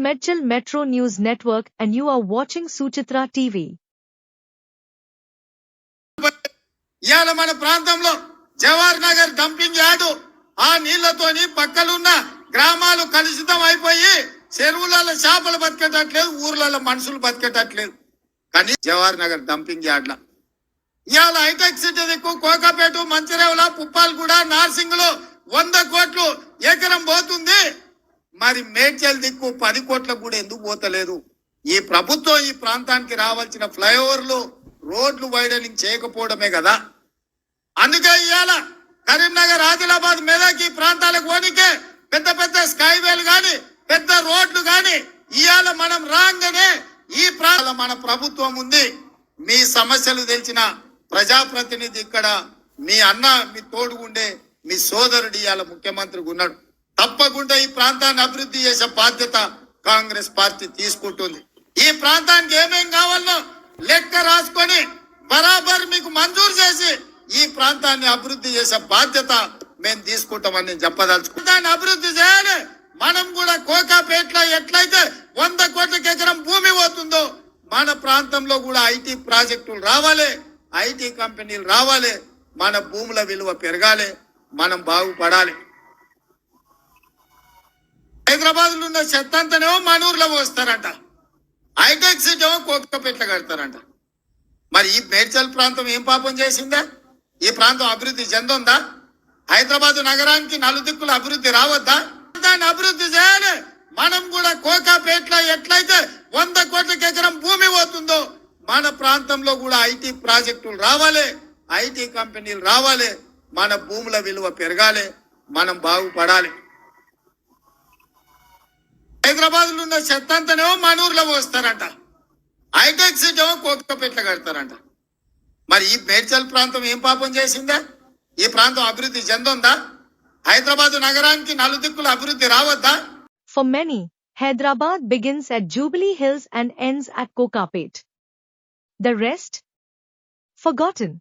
Medchal Metro News Network and you are watching Suchitra TV. ఇయాల మన ప్రాంతంలో Jawahar Nagar dumping yard ఆ నీళ్లతోని పక్కలున్న గ్రామాలు కలుషితం అయిపోయి చెరువులలో చేపలు బతికేటట్లేదు, ఊర్లలో మనుషులు బతికేటట్లేదు. కానీ జవహర్ నగర్ డంపింగ్ యార్డ్ల ఇవాళ హైటెక్ సిటీ దిక్కు కోకాపేట, మంచిరేవుల, పుప్పాలగూడ, నార్సింగ్లో 100 కోట్లు ఎకరం పోతుంది. మరి మేడ్చల్ దిక్కు 10 కోట్లకు కూడా ఎందుకు పోతలేదు? ఈ ప్రభుత్వం ఈ ప్రాంతానికి రావాల్సిన ఫ్లైఓవర్లు, రోడ్లు వైడనింగ్ చేయకపోవడమే కదా. అందుకే ఇవాళ కరీంనగర్, ఆదిలాబాద్, మెదక్ ఈ ప్రాంతాలకు పోనీకే పెద్ద పెద్ద స్కైవేలు గాని, పెద్ద రోడ్లు గాని ఇవాళ మనం రాగానే ఈ ప్రాంతం మన ప్రభుత్వం ఉంది. మీ సమస్యలు తెలిసిన ప్రజాప్రతినిధి ఇక్కడ మీ అన్న, మీ తోడుగుండే మీ సోదరుడు ఇవాళ ముఖ్యమంత్రికి ఉన్నాడు. తప్పకుండా ఈ ప్రాంతాన్ని అభివృద్ధి చేసే బాధ్యత కాంగ్రెస్ పార్టీ తీసుకుంటుంది. ఈ ప్రాంతానికి ఏమేం కావాలనో లెక్క రాసుకొని బరాబర్ మీకు మంజూరు చేసి ఈ ప్రాంతాన్ని అభివృద్ధి చేసే బాధ్యత మేము తీసుకుంటామని నేను చెప్పదలుచుకుంటాను. అభివృద్ధి చేయాలి. మనం కూడా కోకాపేటలో ఎట్లయితే 100 కోట్ల ఎకరం భూమి పోతుందో మన ప్రాంతంలో కూడా ఐటీ ప్రాజెక్టులు రావాలి, ఐటీ కంపెనీలు రావాలి, మన భూముల విలువ పెరగాలి, మనం బాగుపడాలి. హైదరాబాద్ లో ఉన్న చెత్త అంతనేమో మన ఊర్లో పోస్తారంట, హైటెక్ సిటీ ఏమో కోకాపేటలో కడతారంట. మరి ఈ మేడ్చల్ ప్రాంతం ఏం పాపం చేసిందా? ఈ ప్రాంతం అభివృద్ధి చెందుందా? హైదరాబాద్ నగరానికి నలుదిక్కుల అభివృద్ధి రావద్దా? దాన్ని అభివృద్ధి చేయాలి. మనం కూడా కోకాపేటలో ఎట్లయితే 100 కోట్ల ఎకరం భూమి పోతుందో మన ప్రాంతంలో కూడా ఐటీ ప్రాజెక్టులు రావాలి, ఐటీ కంపెనీలు రావాలి, మన భూముల విలువ పెరగాలి, మనం బాగుపడాలి. హైదరాబాద్ లో ఉన్న చెత్త అంతనేమో మన ఊర్లో పోస్తారంట, హైటెక్ సిటీ ఏమో కోకాపేటలో కడతారంట. మరి ఈ మేడ్చల్ ప్రాంతం ఏం పాపం చేసిందా? ఈ ప్రాంతం అభివృద్ధి చెందుందా? హైదరాబాద్ నగరానికి నలుదిక్కుల అభివృద్ధి రావద్దా? For many, Hyderabad begins at Jubilee Hills and ends at Kokapet. The rest? Forgotten.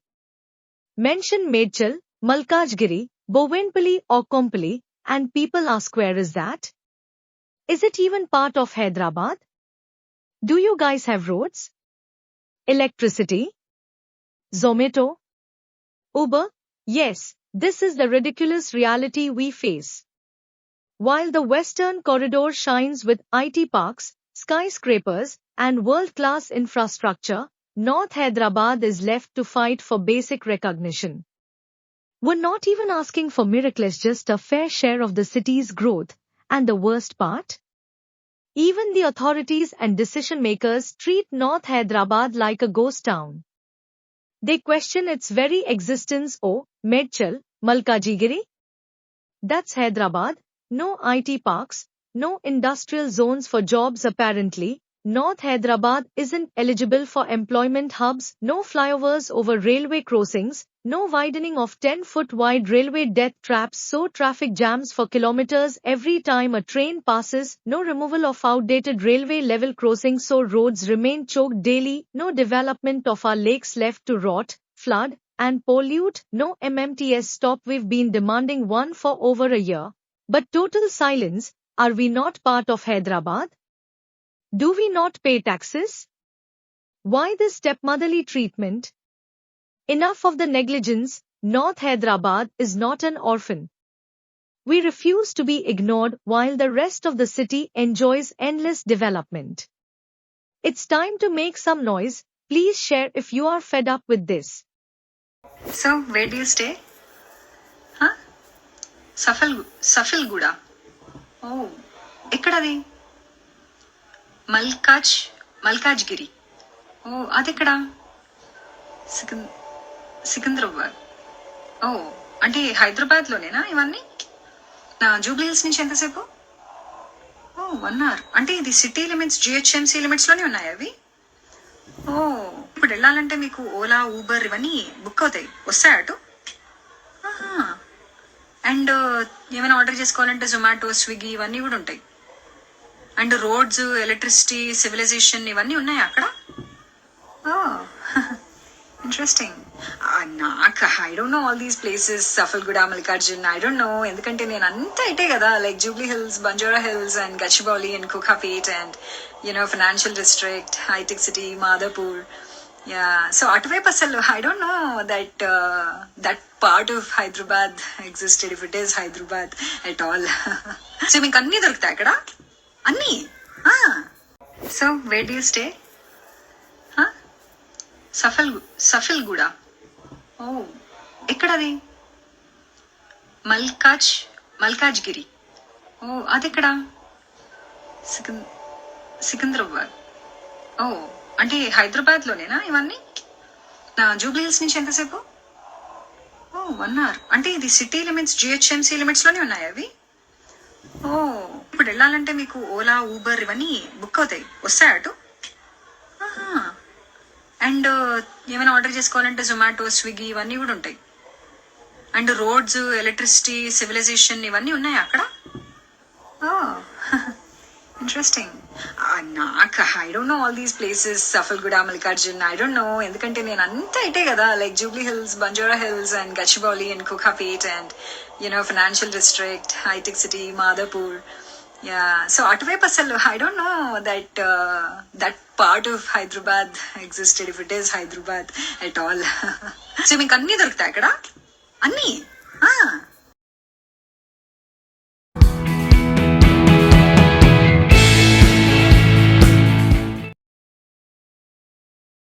Mention Medchal, Malkajgiri, Bowenpally or Kompally, and people ask where is that? Is it even part of Hyderabad? Do you guys have roads? Electricity? Zomato? Uber? Yes, this is the ridiculous reality we face. While the Western Corridor shines with IT parks, skyscrapers, and world-class infrastructure, North Hyderabad is left to fight for basic recognition. We're not even asking for miracles, just a fair share of the city's growth, and the worst part? Even the authorities and decision-makers treat North Hyderabad like a ghost town. They question its very existence. Oh, Medchal, Malkajgiri? That's Hyderabad. No IT parks, no industrial zones for jobs apparently. North Hyderabad isn't eligible for employment hubs, no flyovers over railway crossings, no widening of 10-foot wide railway death traps so traffic jams for kilometers every time a train passes, no removal of outdated railway level crossings so roads remain choked daily, no development of our lakes left to rot, flood, and pollute, no MMTS stop. We've been demanding one for over a year. But total silence. Are we not part of Hyderabad? Do we not pay taxes? Why this stepmotherly treatment? Enough of the negligence. North Hyderabad is not an orphan. We refuse to be ignored while the rest of the city enjoys endless development. It's time to make some noise. Please share if you are fed up with this. So, where do you stay? Huh? సఫల్గూడా. ఓ, ఎక్కడది? మల్కాజ్గిరి. ఓ, అదెక్కడ? సికింద్రాబాద్. ఓ, అంటే హైదరాబాద్లోనేనా ఇవన్నీ? Jubilee hills నుంచి ఎంతసేపు? ఓ, 1 hour. అంటే ఇది city limits, GHMC లిమిట్స్లోనే ఉన్నాయి అవి? ఓ, ఇప్పుడు వెళ్ళాలంటే మీకు ఓలా, ఊబర్ ఇవన్నీ బుక్ అవుతాయి, వస్తాయి అటు? అండ్ ఏమైనా ఆర్డర్ చేసుకోవాలంటే జొమాటో, స్విగ్గీ ఇవన్నీ కూడా ఉంటాయి. అండ్ రోడ్స్, ఎలక్ట్రిసిటీ, సివిలైజేషన్ ఇవన్నీ ఉన్నాయి అక్కడ. Oh, interesting. నాకు I don't know all these places, Safilguda, Mallikarjun, I don't know, ఎందుకంటే నేను అంతా ఇటే కదా, like Jubilee Hills, Banjara Hills and Gachibowli and Kokapet and financial district, హైటెక్ సిటీ, మాదాపూర్. యా, సో అటువైపు అసలు I don't know that part of Hyderabad existed, if it is Hyderabad at all. So మీకు అన్నీ దొరుకుతాయి అక్కడ, అన్నీ. So where do you stay? Safilguda. Oh, ఎక్కడది? మల్కాజ్గిరి. ఓ, అదెక్కడ? సికింద్రాబాద్. ఓ, అంటే హైదరాబాద్ లోనేనా ఇవన్నీ? నా జూబ్లీ హిల్స్ నుంచి ఎంతసేపు? ఓ, 1 hour. అంటే ఇది సిటీ లిమిట్స్, జిహెచ్ఎంసీ లిమిట్స్ లోనే ఉన్నాయి అవి. ఓ, ఇప్పుడు వెళ్ళాలంటే మీకు ఓలా, ఊబర్ ఇవన్నీ బుక్ అవుతాయి, వస్తాయి అటు. అండ్ ఏమైనా ఆర్డర్ చేసుకోవాలంటే జొమాటో, స్విగ్గీ ఇవన్నీ కూడా ఉంటాయి. అండ్ రోడ్స్, ఎలక్ట్రిసిటీ, సివిలైజేషన్ ఇవన్నీ ఉన్నాయి అక్కడ. ఇంట్రెస్టింగ్. నాకు I don't know all these places, Safilguda, Mallikarjun, I don't know, ఎందుకంటే నేను అంతా ఇటే కదా, like Jubilee Hills, Banjara Hills and Gachibowli and Kokapet and financial district, హైటెక్ సిటీ, మాదాపూర్. యా, సో అటువైపు అసలు I don't know that part of Hyderabad existed, if it is Hyderabad at all. So మీకు అన్నీ దొరుకుతాయి అక్కడ, అన్నీ.